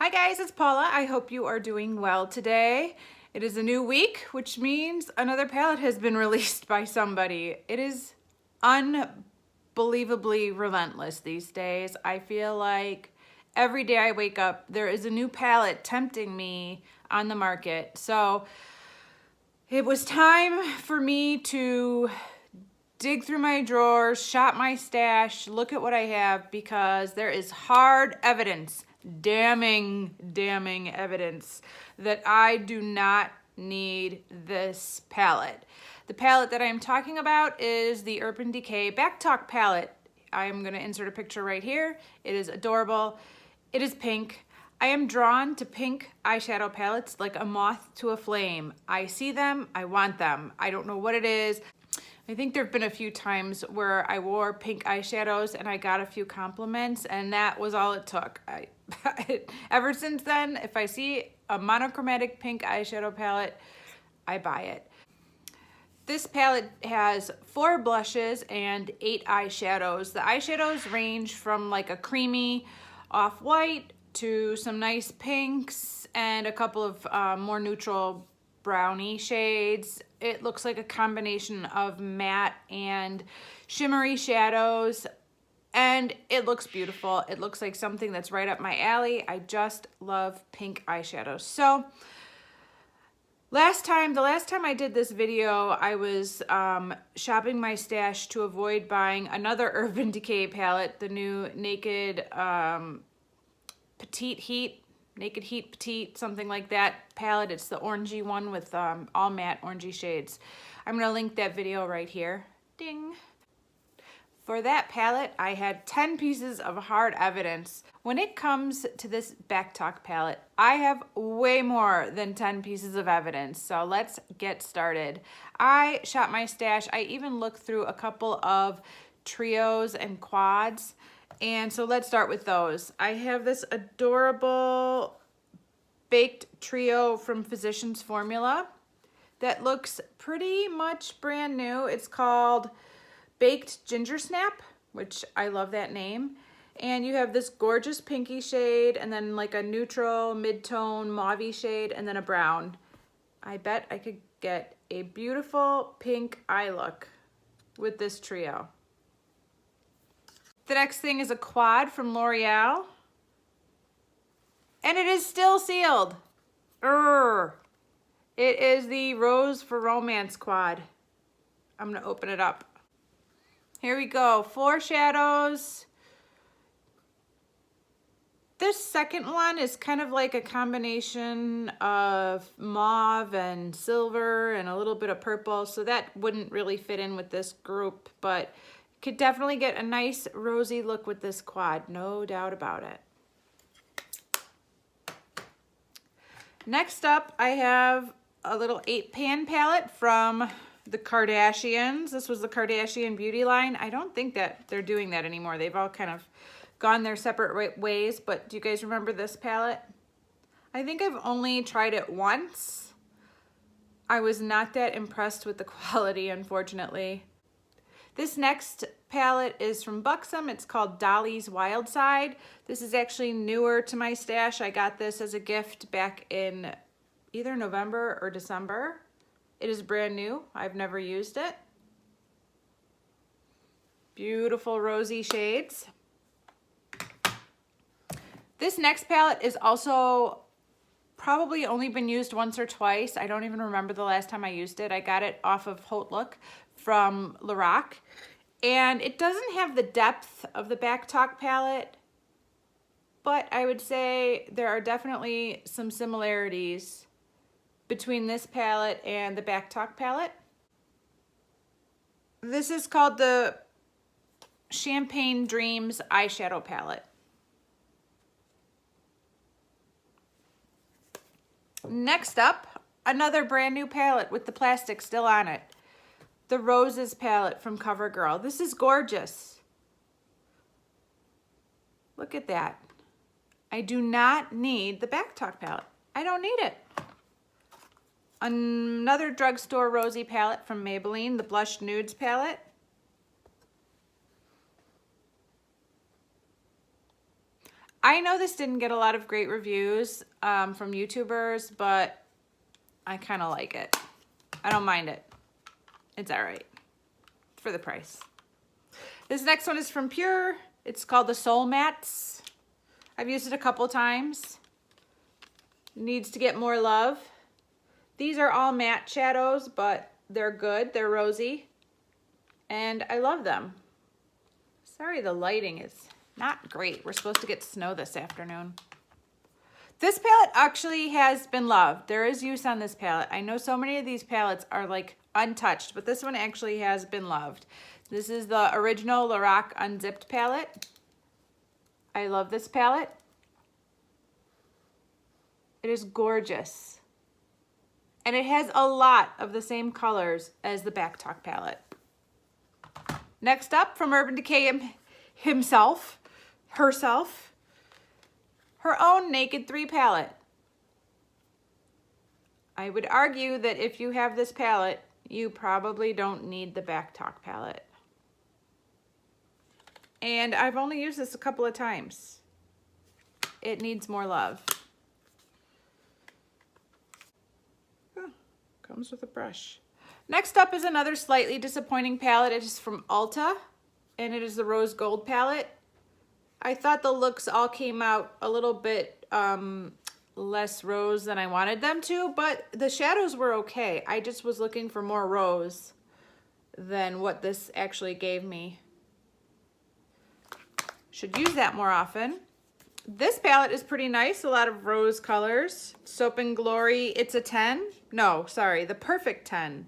Hi guys, it's Paula. I hope you are doing well today. It is a new week, which means another palette has been released by somebody. It is unbelievably relentless these days. I feel like every day I wake up, there is a new palette tempting me on the market. So it was time for me to dig through my drawers, shop my stash, look at what I have, because there is hard evidence, damning evidence that I do not need this palette. The palette that I'm talking about is the Urban Decay Back Talk palette. I'm gonna insert a picture right here. It is adorable. It is pink. I am drawn to pink eyeshadow palettes like a moth to a flame. I see them, I want them. I don't know what it is. I think there have been a few times where I wore pink eyeshadows and I got a few compliments, and that was all it took. Ever since then, if I see a monochromatic pink eyeshadow palette, I buy it. This palette has 4 blushes and 8 eyeshadows. The eyeshadows range from like a creamy off-white to some nice pinks and a couple of more neutral brownie shades. It looks like a combination of matte and shimmery shadows, and it looks beautiful. It looks like something that's right up my alley. I just love pink eyeshadows. So the last time I did this video, I was shopping my stash to avoid buying another Urban Decay palette, the new Naked Petite Heat, Naked Heat Petite, something like that palette. It's the orangey one with all matte orangey shades. I'm gonna link that video right here. Ding. For that palette, I had 10 pieces of hard evidence. When it comes to this Back Talk palette, I have way more than 10 pieces of evidence. So let's get started. I shot my stash. I even looked through a couple of trios and quads. And so let's start with those. I have this adorable baked trio from Physicians Formula that looks pretty much brand new. It's called Baked Ginger Snap, which I love that name. And you have this gorgeous pinky shade and then like a neutral mid-tone mauve shade and then a brown. I bet I could get a beautiful pink eye look with this trio. The next thing is a quad from L'Oreal. And it is still sealed. It is the Rose for Romance quad. I'm gonna open it up. Here we go, 4 shadows. This second one is kind of like a combination of mauve and silver and a little bit of purple, so that wouldn't really fit in with this group, but could definitely get a nice rosy look with this quad, no doubt about it. Next up, I have a little 8-pan palette from the Kardashians. This was the Kardashian beauty line. I don't think that they're doing that anymore. They've all kind of gone their separate ways, but do you guys remember this palette? I think I've only tried it once. I was not that impressed with the quality, unfortunately. This next palette is from Buxom. It's called Dolly's Wild Side. This is actually newer to my stash. I got this as a gift back in either November or December. It is brand new. I've never used it. Beautiful rosy shades. This next palette is also probably only been used once or twice. I don't even remember the last time I used it. I got it off of Haute Look from Lorac, and it doesn't have the depth of the Back Talk palette, but I would say there are definitely some similarities between this palette and the Back Talk palette. This is called the Champagne Dreams eyeshadow palette. Next up, another brand new palette with the plastic still on it. The Roses palette from CoverGirl. This is gorgeous. Look at that. I do not need the Back Talk palette. I don't need it. Another drugstore rosy palette from Maybelline, the Blush Nudes palette. I know this didn't get a lot of great reviews from YouTubers, but I kind of like it. I don't mind it. It's all right for the price. This next one is from Pure. It's called the Soul Mattes. I've used it a couple times. Needs to get more love. These are all matte shadows, but they're good. They're rosy. And I love them. Sorry, the lighting is not great. We're supposed to get snow this afternoon. This palette actually has been loved. There is use on this palette. I know so many of these palettes are like untouched, but this one actually has been loved. This is the original Loreal Unzipped palette. I love this palette. It is gorgeous. And it has a lot of the same colors as the Back Talk palette. Next up, from Urban Decay himself, herself, her own Naked 3 palette. I would argue that if you have this palette, you probably don't need the Back Talk palette. And I've only used this a couple of times. It needs more love. Oh, comes with a brush. Next up is another slightly disappointing palette. It is from Ulta, and it is the Rose Gold palette. I thought the looks all came out a little bit less rose than I wanted them to, but the shadows were okay. I just was looking for more rose than what this actually gave me. Should use that more often. This palette is pretty nice, a lot of rose colors. Soap and Glory, it's a 10. No, sorry, the Perfect 10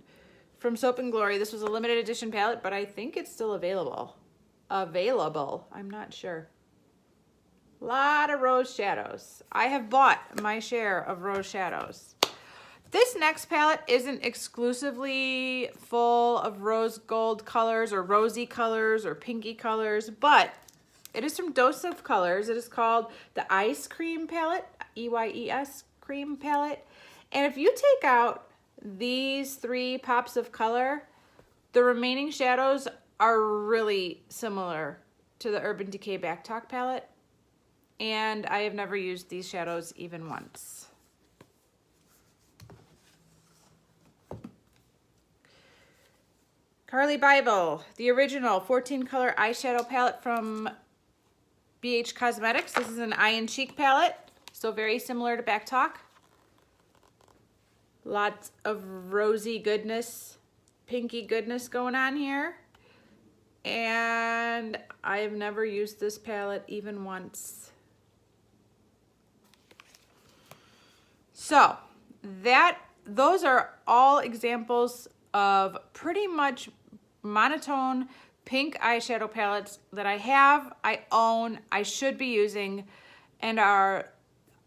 from Soap and Glory. This was a limited edition palette, but I think it's still available. I'm not sure. A lot of rose shadows. I have bought my share of rose shadows. This next palette isn't exclusively full of rose gold colors or rosy colors or pinky colors, but it is from Dose of Colors. It is called the Ice Cream palette, EYES cream palette. And if you take out these 3 pops of color, the remaining shadows are really similar to the Urban Decay Back Talk palette. And I have never used these shadows even once. Carli Bel, the original 14 color eyeshadow palette from BH Cosmetics. This is an Eye and Cheek palette, so very similar to Back Talk. Lots of rosy goodness, pinky goodness going on here. And I have never used this palette even once. So those are all examples of pretty much monotone pink eyeshadow palettes that I have, I own, I should be using, and are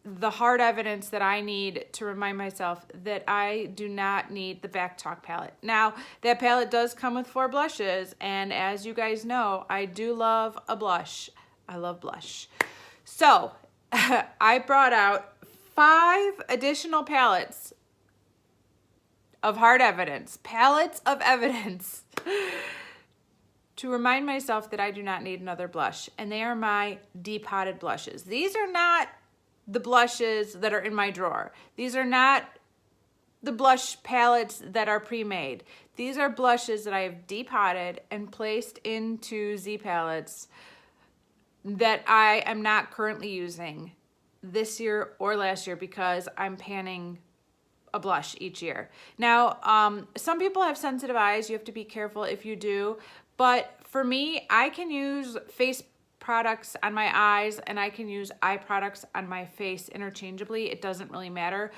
the hard evidence that I need to remind myself that I do not need the Back Talk palette. Now, that palette does come with 4 blushes, and as you guys know, I do love a blush. I love blush. So, I brought out 5 additional palettes of hard evidence, palettes of evidence, to remind myself that I do not need another blush. And they are my depotted blushes. These are not the blushes that are in my drawer. These are not the blush palettes that are pre-made. These are blushes that I have depotted and placed into Z palettes that I am not currently using this year or last year because I'm panning a blush each year. Now, some people have sensitive eyes. You have to be careful if you do. But for me, I can use face products on my eyes and I can use eye products on my face interchangeably. It doesn't really matter.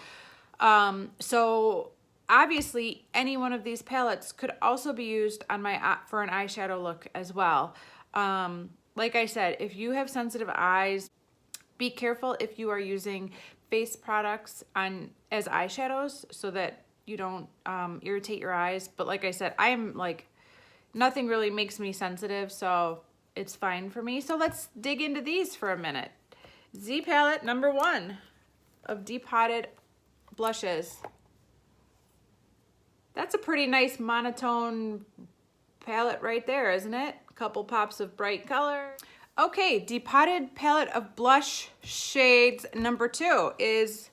So obviously, any one of these palettes could also be used on my for an eyeshadow look as well. Like I said, if you have sensitive eyes, be careful if you are using face products as eyeshadows so that you don't irritate your eyes. But like I said, I am like, nothing really makes me sensitive, so it's fine for me. So let's dig into these for a minute. Z palette number 1 of depotted blushes. That's a pretty nice monotone palette right there, isn't it? A couple pops of bright color. Okay, Depotted Palette of Blush Shades number 2 is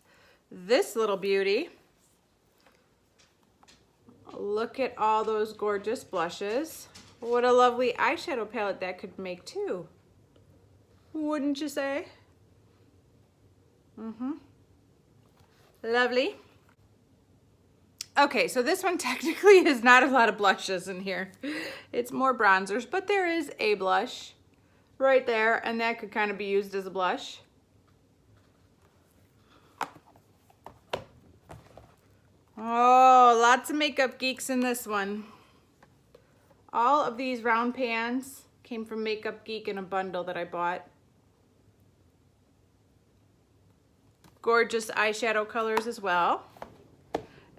this little beauty. Look at all those gorgeous blushes. What a lovely eyeshadow palette that could make too. Wouldn't you say? Lovely. Okay, so this one technically is not a lot of blushes in here. It's more bronzers, but there is a blush right there, and that could kind of be used as a blush. Oh, lots of makeup geeks in this one. All of these round pans came from Makeup Geek in a bundle that I bought. Gorgeous eyeshadow colors as well.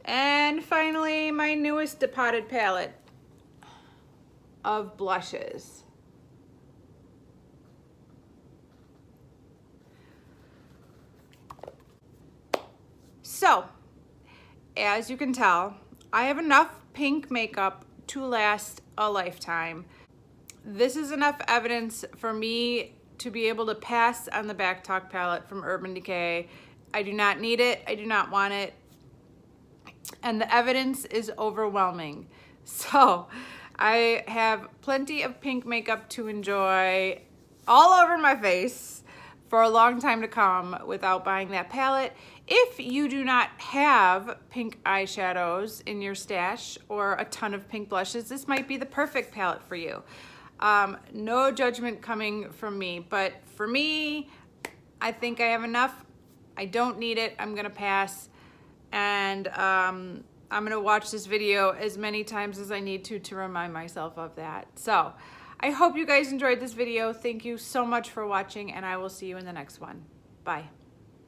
And finally, my newest Depotted palette of blushes. So, as you can tell, I have enough pink makeup to last a lifetime. This is enough evidence for me to be able to pass on the Back Talk palette from Urban Decay. I do not need it. I do not want it. And the evidence is overwhelming. So I have plenty of pink makeup to enjoy all over my face for a long time to come without buying that palette. If you do not have pink eyeshadows in your stash or a ton of pink blushes, this might be the perfect palette for you. No judgment coming from me, but for me, I think I have enough. I don't need it. I'm gonna pass, and I'm gonna watch this video as many times as I need to remind myself of that. So I hope you guys enjoyed this video. Thank you so much for watching, and I will see you in the next one. Bye.